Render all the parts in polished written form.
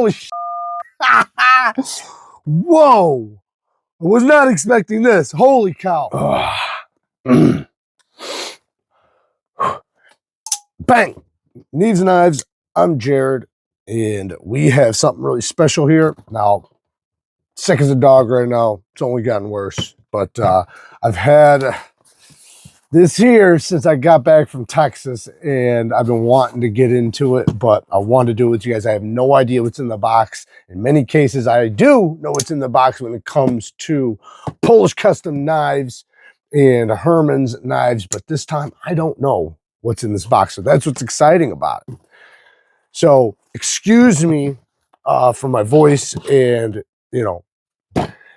Holy sh! Whoa! I was not expecting this. Holy cow. Bang! Neeves and Knives, I'm Jared, and we have something really special here. Now, sick as a dog right now. It's only gotten worse. But I've had this here since I got back from Texas, and I've been wanting to get into it, but I want to do it with you guys. I have no idea what's in the box. In many cases, I do know what's in the box when it comes to Polish custom knives and Herman's knives, but this time I don't know what's in this box. So that's what's exciting about it. So excuse me for my voice and, you know,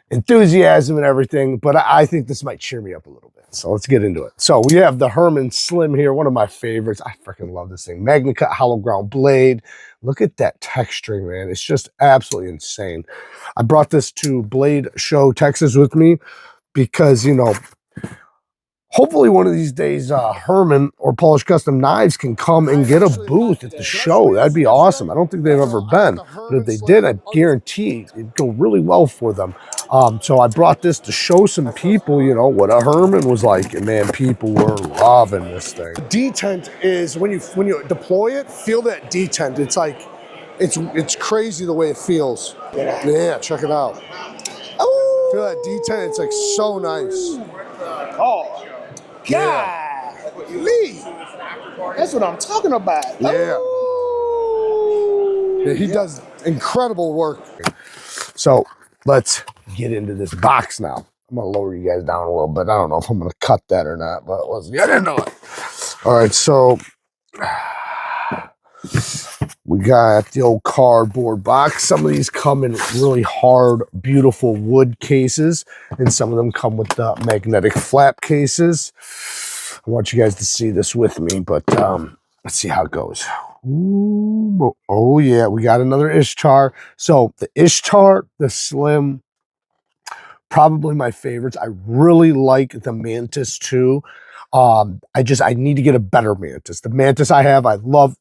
enthusiasm and everything, but I think this might cheer me up a little bit. So let's get into it. So we have the Herman Slim here, one of my favorites. I freaking love this thing. Magna Cut hollow ground blade. Look at that texturing, man. It's just absolutely insane. I brought this to Blade Show Texas with me because, you know, hopefully one of these days Herman or Polish Custom Knives can come and get a booth at the show. That'd be awesome. I don't think they've ever been, but if they did, I guarantee it'd go really well for them. So I brought this to show some people, you know, what a Herman was like, and man, people were loving this thing. Detent is when you deploy it, feel that detent. It's like it's crazy the way it feels. Yeah, check it out. Ooh. Feel that detent. It's like so nice. Oh. Yeah. Golly. That's what I'm talking about. Yeah. Yeah, he does incredible work. So let's get into this box now. I'm gonna lower you guys down a little bit. I don't know if I'm gonna cut that or not, but let's get into it. All right, so we got the old cardboard box. Some of these come in really hard, beautiful wood cases, and some of them come with the magnetic flap cases. I want you guys to see this with me, but let's see how it goes. Ooh, oh yeah, we got another Ishtar. So the Ishtar, the Slim, probably my favorites. I really like the Mantis too. I need to get a better Mantis. The Mantis I have, I love,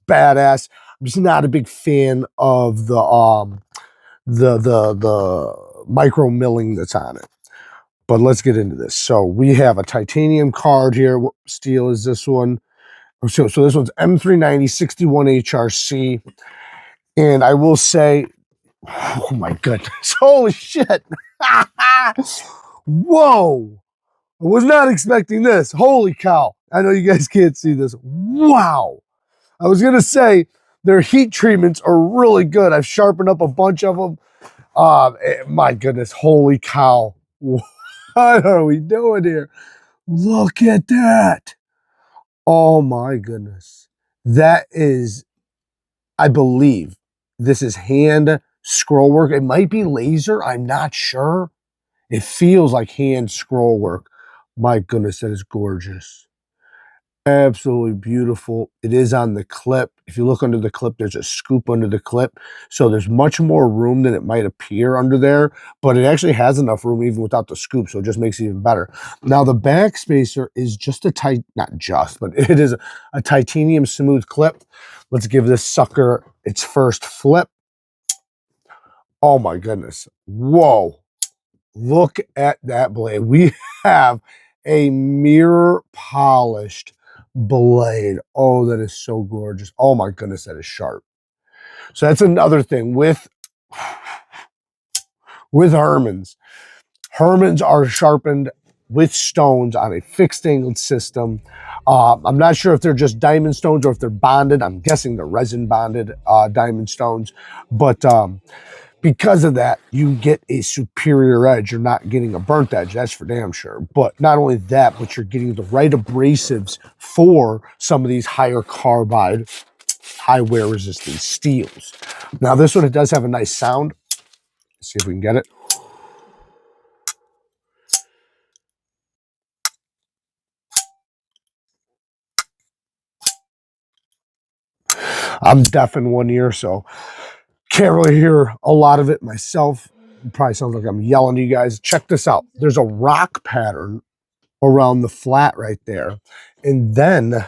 badass. I'm just not a big fan of the micro milling that's on it. But let's get into this. So we have a titanium card here. What steel is this one? So this one's M390 61 HRC. And I will say, oh my goodness, holy shit. Whoa. I was not expecting this. Holy cow. I know you guys can't see this. Wow. I was going to say their heat treatments are really good. I've sharpened up a bunch of them. My goodness, holy cow. What are we doing here? Look at that. Oh my goodness. That is, I believe, this is hand scroll work. It might be laser. I'm not sure. It feels like hand scroll work. My goodness, that is gorgeous. Absolutely beautiful. It is on the clip. If you look under the clip, there's a scoop under the clip. So there's much more room than it might appear under there, but it actually has enough room even without the scoop. So it just makes it even better. Now the back spacer is just a not just, but it is a titanium smooth clip. Let's give this sucker its first flip. Oh my goodness. Whoa. Look at that blade. We have a mirror polished blade. Oh, that is so gorgeous. Oh my goodness, that is sharp. So that's another thing with Herman's. Herman's are sharpened with stones on a fixed angled system. I'm not sure if they're just diamond stones or if they're bonded. I'm guessing they're resin bonded diamond stones, but because of that, you get a superior edge. You're not getting a burnt edge, that's for damn sure. But not only that, but you're getting the right abrasives for some of these higher carbide, high wear resistant steels. Now this one, it does have a nice sound. Let's see if we can get it. I'm deaf in one ear, so can't really hear a lot of it myself. It probably sounds like I'm yelling to you guys. Check this out. There's a rock pattern around the flat right there. And then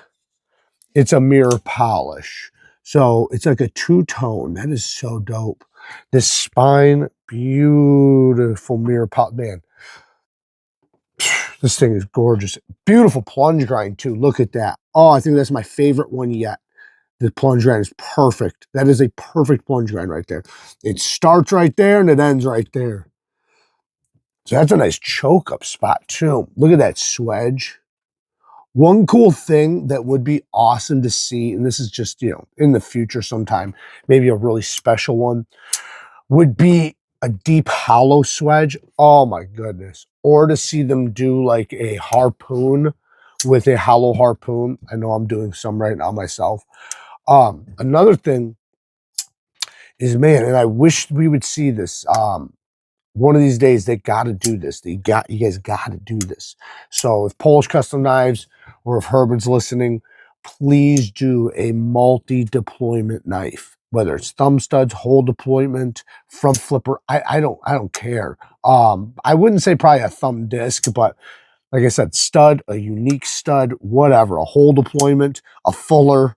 it's a mirror polish. So it's like a two-tone. That is so dope. This spine, beautiful mirror pop, man. This thing is gorgeous. Beautiful plunge grind too. Look at that. Oh, I think that's my favorite one yet. The plunge grind is perfect. That is a perfect plunge grind right there. It starts right there and it ends right there. So that's a nice choke up spot too. Look at that swedge. One cool thing that would be awesome to see, and this is just, you know, in the future sometime, maybe a really special one, would be a deep hollow swedge. Oh my goodness. Or to see them do like a harpoon with a hollow harpoon. I know I'm doing some right now myself. Another thing is, man, and I wish we would see this. One of these days they got to do this. You guys got to do this. So if Polish Custom Knives or if Herman's listening, please do a multi-deployment knife. Whether it's thumb studs, hole deployment, front flipper, I don't care. I wouldn't say probably a thumb disc, but like I said, stud, a unique stud, whatever, a hole deployment, a fuller.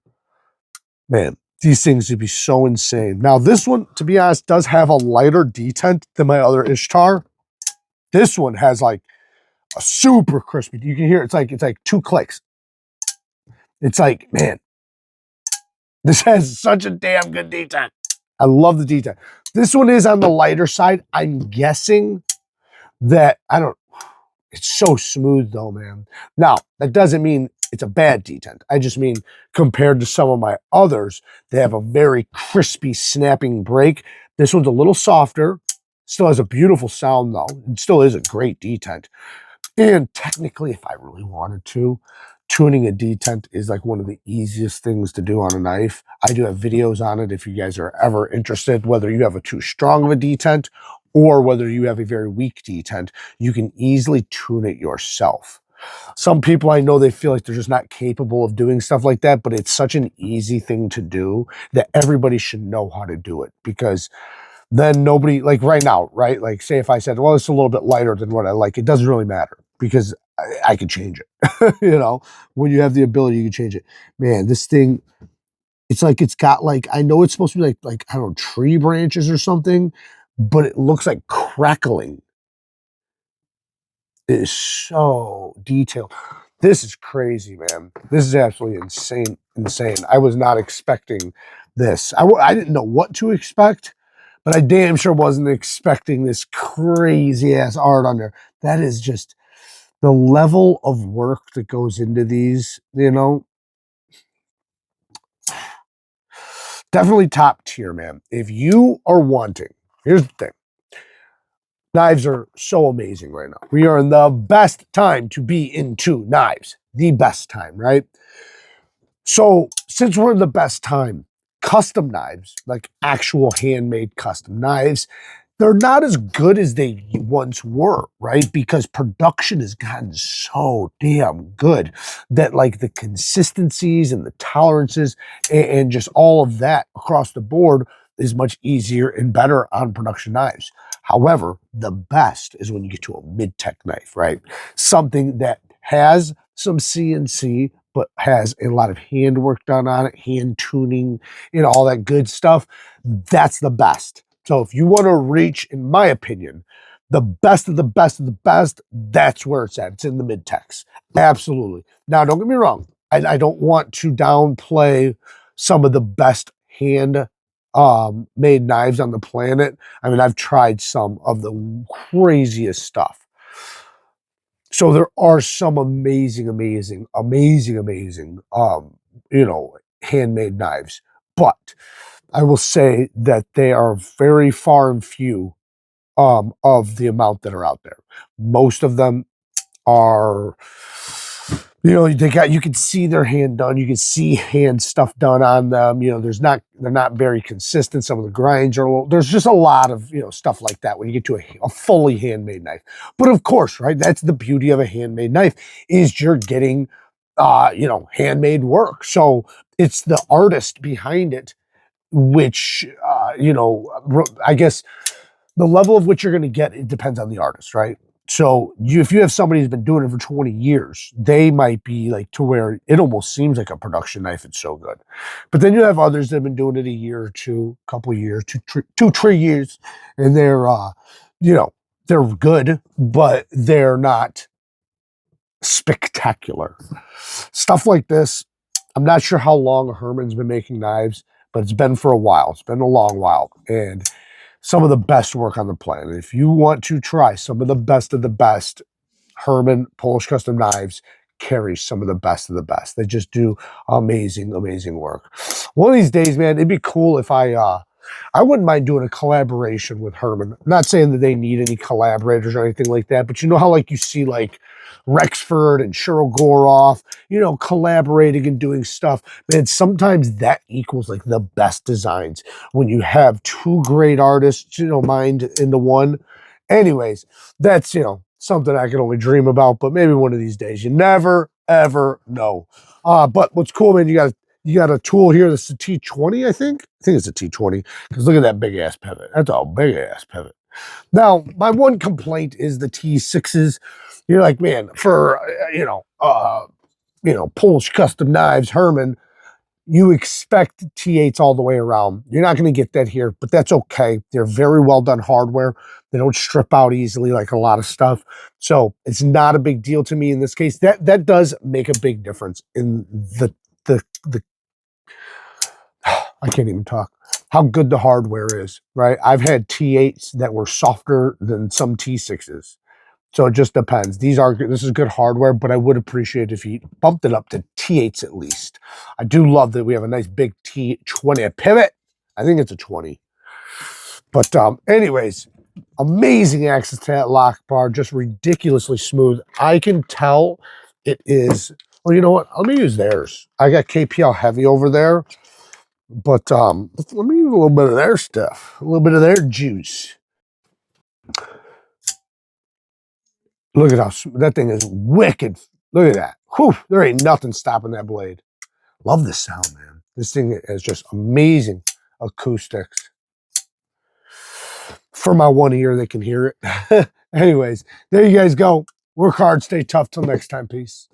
Man, these things would be so insane. Now, this one, to be honest, does have a lighter detent than my other Ishtar. This one has like a super crispy. You can hear it's like 2 clicks. It's like, man, this has such a damn good detent. I love the detent. This one is on the lighter side. I'm guessing that it's so smooth though, man. Now, that doesn't mean it's a bad detent. I just mean compared to some of my others, they have a very crispy, snapping break. This one's a little softer. Still has a beautiful sound though. It still is a great detent. And technically, if I really wanted to, tuning a detent is like one of the easiest things to do on a knife. I do have videos on it if you guys are ever interested, whether you have a too strong of a detent or whether you have a very weak detent, you can easily tune it yourself. Some people I know, they feel like they're just not capable of doing stuff like that, but it's such an easy thing to do that everybody should know how to do it, because then nobody, like right now, right? Like say if I said, well, it's a little bit lighter than what I like, it doesn't really matter because I can change it. You know, when you have the ability, you can change it. Man, this thing, it's like it's got like, I know it's supposed to be like I don't know, tree branches or something, but it looks like crackling. It is so detailed. This is crazy, man. This is absolutely insane, insane. I was not expecting this. I didn't know what to expect, but I damn sure wasn't expecting this crazy ass art on there. That is just the level of work that goes into these, you know, definitely top tier, man. If you are wanting, here's the thing. Knives are so amazing right now. We are in the best time to be into knives. The best time, right? So since we're in the best time, custom knives, like actual handmade custom knives, they're not as good as they once were, right? Because production has gotten so damn good that like the consistencies and the tolerances and just all of that across the board is much easier and better on production knives. However, the best is when you get to a mid-tech knife, right? Something that has some CNC, but has a lot of handwork done on it, hand tuning, you know, all that good stuff. That's the best. So if you want to reach, in my opinion, the best of the best of the best, that's where it's at. It's in the mid-techs. Absolutely. Now, don't get me wrong. I don't want to downplay some of the best hand made knives on the planet. I mean, I've tried some of the craziest stuff. So there are some amazing, you know, handmade knives. But I will say that they are very far and few of the amount that are out there. Most of them are, you know, you can see their hand done. You can see hand stuff done on them. You know, they're not very consistent. Some of the grinds are there's just a lot of, you know, stuff like that when you get to a fully handmade knife. But of course, right, that's the beauty of a handmade knife, is you're getting, you know, handmade work. So it's the artist behind it, which, you know, I guess the level of which you're going to get, it depends on the artist, right? So if you have somebody who's been doing it for 20 years, they might be like to where it almost seems like a production knife. It's so good. But then you have others that have been doing it a year or two, couple of years, 3 years, and they're, they're good, but they're not spectacular. Stuff like this, I'm not sure how long Herman's been making knives, but it's been for a while. It's been a long while. And some of the best work on the planet. If you want to try some of the best, Herman Polish Custom Knives carries some of the best of the best. They just do amazing, amazing work. One of these days, man, it'd be cool if I wouldn't mind doing a collaboration with Herman. I'm not saying that they need any collaborators or anything like that, but you know how like you see like Rexford and Cheryl Goroff, collaborating and doing stuff. Man, sometimes that equals like the best designs when you have two great artists, mind into one. Anyways, that's, something I can only dream about, but maybe one of these days. You never, ever know. But what's cool, man, you got a tool here that's a T20, I think. I think it's a T20, because look at that big-ass pivot. That's a big-ass pivot. Now, my one complaint is the T6s. You're like, man, for, Polish Custom Knives, Herman, you expect T8s all the way around. You're not going to get that here, but that's okay. They're very well done hardware. They don't strip out easily like a lot of stuff. So it's not a big deal to me in this case. That does make a big difference in the I can't even talk. How good the hardware is, right? I've had T8s that were softer than some T6s. So it just depends. This is good hardware, but I would appreciate if you bumped it up to T8s at least. I do love that we have a nice big T20 pivot. I think it's a 20. But anyways, amazing access to that lock bar, just ridiculously smooth. I can tell it is, well, you know what? Let me use theirs. I got KPL heavy over there, but let me use a little bit of their stuff, a little bit of their juice. Look at how that thing is wicked. Look at that. Whew, there ain't nothing stopping that blade. Love this sound, man. This thing is just amazing acoustics. For my one ear, they can hear it. Anyways, there you guys go. Work hard, stay tough. Till next time. Peace.